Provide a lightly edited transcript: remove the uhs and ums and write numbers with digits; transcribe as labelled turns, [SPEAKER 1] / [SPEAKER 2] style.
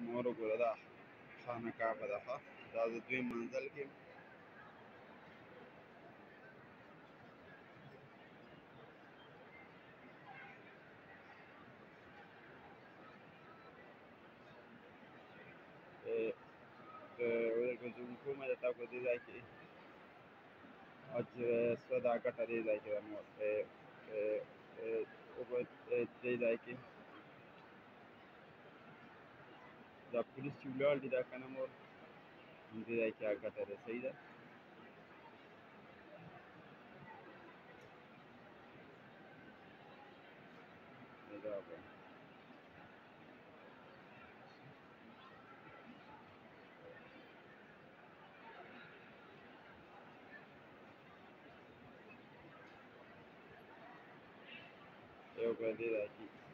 [SPEAKER 1] مور وګوره دا خانقاه ده ښه دا د دویم منزل کې زوم کومه درته په دې ځای کې چې سوه دا ګټه دې ځای کې ده مور دې ځای کې دا پولیس چې ولاړ دي دا که نه مور همدې ځای کې هغه ګټه ده صحیح ده دا به یو به دې ځای کې